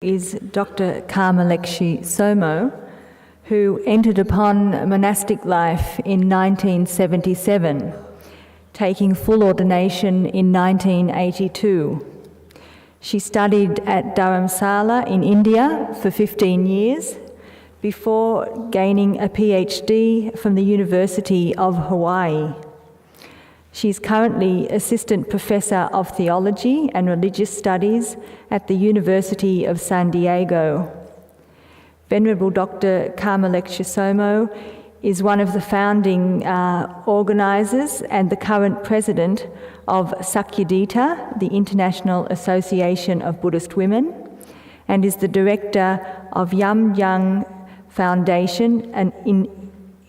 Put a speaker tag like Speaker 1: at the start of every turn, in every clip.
Speaker 1: is Dr. Lekshe Tsomo, who entered upon monastic life in 1977, taking full ordination in 1982. She studied at Dharamsala in India for 15 years before gaining a PhD from the University of Hawaii. She's currently Assistant Professor of Theology and Religious Studies at the University of San Diego. Venerable Dr. Lekshe Tsomo is one of the founding organisers and the current president of Sakyadhita, the International Association of Buddhist Women, and is the director of Yam Young Foundation, an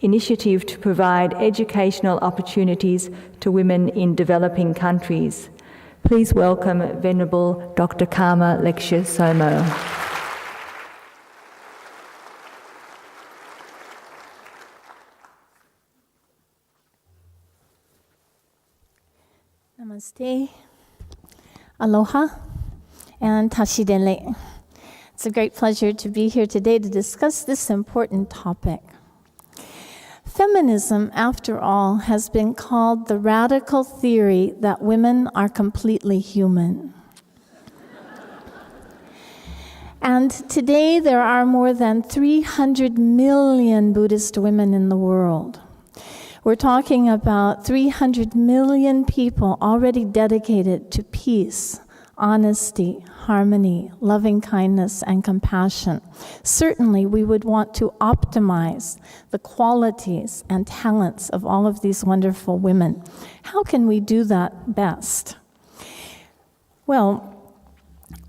Speaker 1: initiative to provide educational opportunities to women in developing countries. Please welcome Venerable Dr. Lekshe Tsomo.
Speaker 2: Namaste, aloha, and tashidele. It's a great pleasure to be here today to discuss this important topic. Feminism, after all, has been called the radical theory that women are completely human. And today there are more than 300 million Buddhist women in the world. We're talking about 300 million people already dedicated to peace, honesty, harmony, loving kindness, and compassion. Certainly, we would want to optimize the qualities and talents of all of these wonderful women. How can we do that best? Well,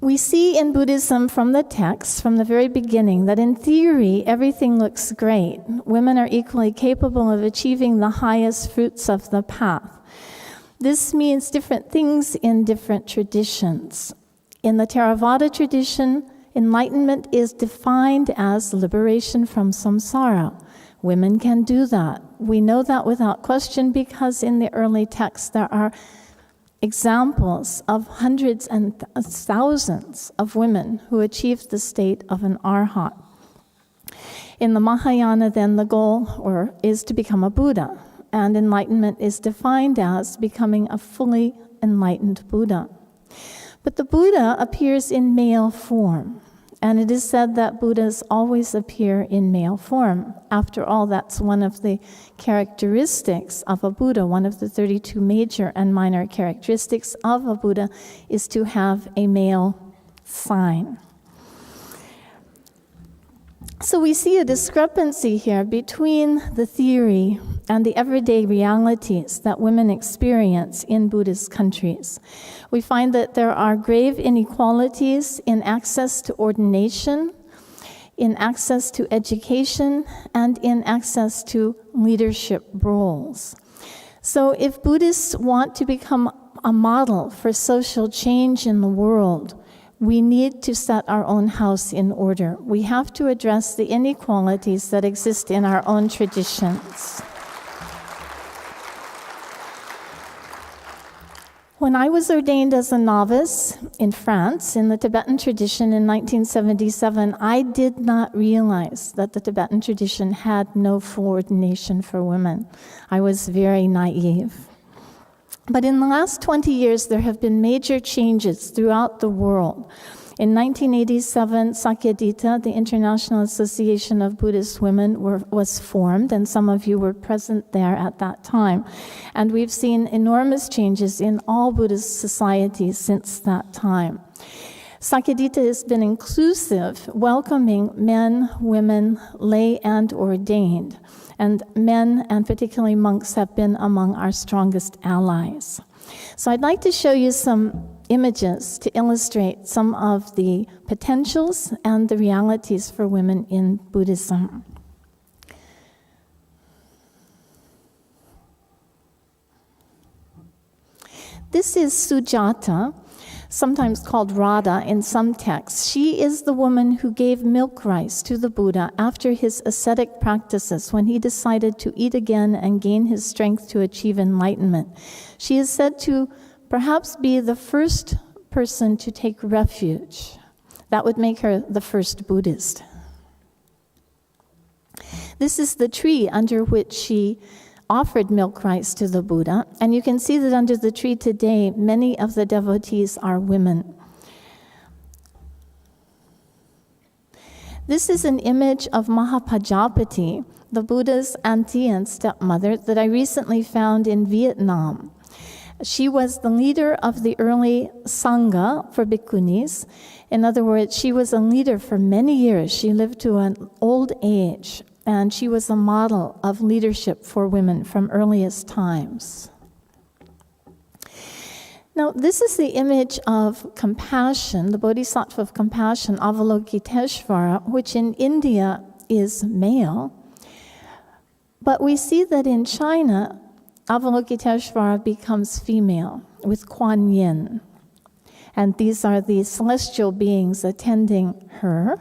Speaker 2: we see in Buddhism from the text, from the very beginning, that in theory, everything looks great. Women are equally capable of achieving the highest fruits of the path. This means different things in different traditions. In the Theravada tradition, enlightenment is defined as liberation from samsara. Women can do that. We know that without question because in the early texts there are examples of hundreds and thousands of women who achieved the state of an arhat. In the Mahayana, then, the goal is to become a Buddha. And enlightenment is defined as becoming a fully enlightened Buddha. But the Buddha appears in male form, and it is said that Buddhas always appear in male form. After all, that's one of the characteristics of a Buddha. One of the 32 major and minor characteristics of a Buddha is to have a male sign. So we see a discrepancy here between the theory and the everyday realities that women experience in Buddhist countries. We find that there are grave inequalities in access to ordination, in access to education, and in access to leadership roles. So if Buddhists want to become a model for social change in the world, we need to set our own house in order. We have to address the inequalities that exist in our own traditions. When I was ordained as a novice in France, in the Tibetan tradition in 1977, I did not realize that the Tibetan tradition had no full ordination for women. I was very naive. But in the last 20 years, there have been major changes throughout the world. In 1987, Sakyadhita, the International Association of Buddhist Women, was formed, and some of you were present there at that time. And we've seen enormous changes in all Buddhist societies since that time. Sakyadhita has been inclusive, welcoming men, women, lay, and ordained. And men, and particularly monks, have been among our strongest allies. So I'd like to show you some images to illustrate some of the potentials and the realities for women in Buddhism. This is Sujata, sometimes called Radha in some texts. She is the woman who gave milk rice to the Buddha after his ascetic practices when he decided to eat again and gain his strength to achieve enlightenment. She is said to perhaps be the first person to take refuge. That would make her the first Buddhist. This is the tree under which she offered milk rice to the Buddha, and you can see that under the tree today, many of the devotees are women. This is an image of Mahapajapati, the Buddha's auntie and stepmother, that I recently found in Vietnam. She was the leader of the early Sangha for bhikkhunis. In other words, she was a leader for many years. She lived to an old age, and she was a model of leadership for women from earliest times. Now, this is the image of compassion, the Bodhisattva of compassion, Avalokiteshvara, which in India is male. But we see that in China, Avalokiteshvara becomes female with Kuan Yin. And these are the celestial beings attending her.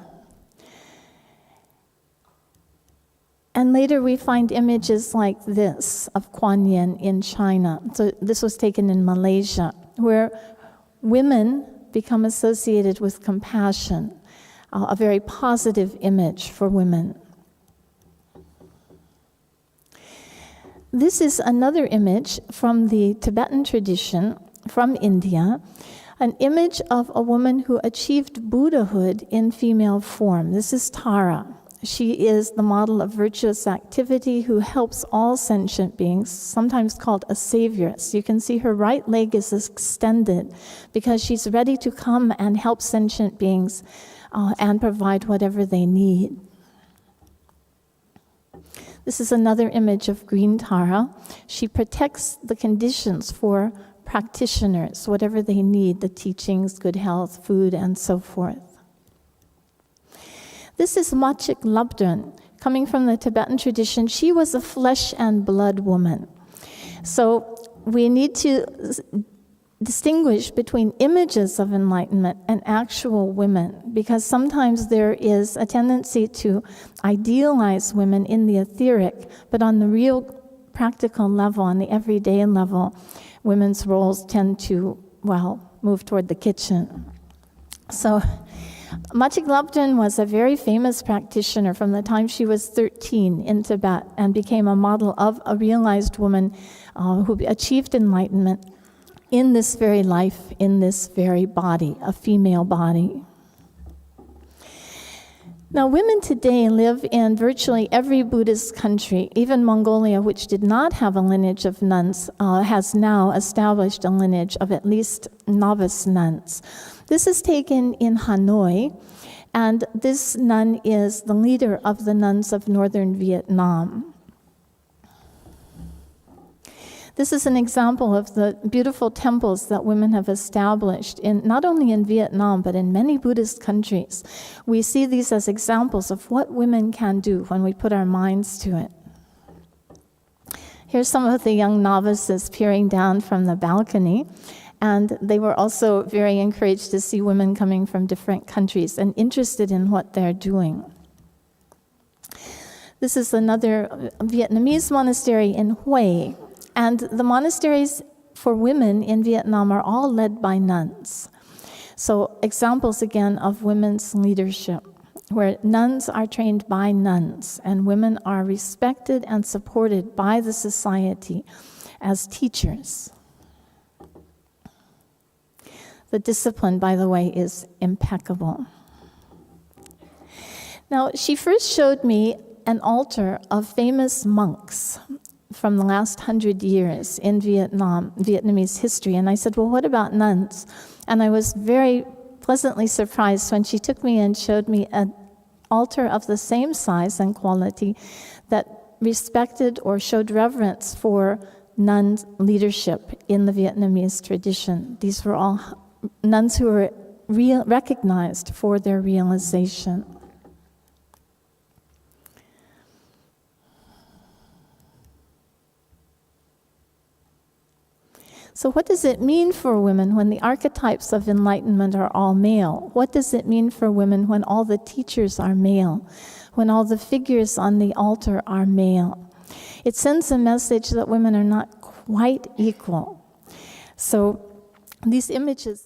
Speaker 2: And later we find images like this of Kuan Yin in China. So this was taken in Malaysia, where women become associated with compassion, a very positive image for women. This is another image from the Tibetan tradition, from India, an image of a woman who achieved Buddhahood in female form. This is Tara. She is the model of virtuous activity who helps all sentient beings, sometimes called a savior. So you can see her right leg is extended because she's ready to come and help sentient beings and provide whatever they need. This is another image of green Tara. She protects the conditions for practitioners, whatever they need, the teachings, good health, food, and so forth. This is Machik Labdrön, coming from the Tibetan tradition. She was a flesh and blood woman. So we need to distinguish between images of enlightenment and actual women, because sometimes there is a tendency to idealize women in the etheric, but on the real practical level, on the everyday level, women's roles tend to, move toward the kitchen. So Machik Labdrön was a very famous practitioner from the time she was 13 in Tibet and became a model of a realized woman who achieved enlightenment in this very life, in this very body, a female body. Now, women today live in virtually every Buddhist country. Even Mongolia, which did not have a lineage of nuns, has now established a lineage of at least novice nuns. This is taken in Hanoi, and this nun is the leader of the nuns of northern Vietnam. This is an example of the beautiful temples that women have established, not only in Vietnam, but in many Buddhist countries. We see these as examples of what women can do when we put our minds to it. Here's some of the young novices peering down from the balcony, and they were also very encouraged to see women coming from different countries and interested in what they're doing. This is another Vietnamese monastery in Hue. And the monasteries for women in Vietnam are all led by nuns. So examples again of women's leadership, where nuns are trained by nuns and women are respected and supported by the society as teachers. The discipline, by the way, is impeccable. Now, she first showed me an altar of famous monks from the last 100 years in Vietnamese history. And I said, well, what about nuns? And I was very pleasantly surprised when she took me and showed me an altar of the same size and quality that respected or showed reverence for nun leadership in the Vietnamese tradition. These were all nuns who were recognized for their realization. So what does it mean for women when the archetypes of enlightenment are all male? What does it mean for women when all the teachers are male? When all the figures on the altar are male? It sends a message that women are not quite equal. So these images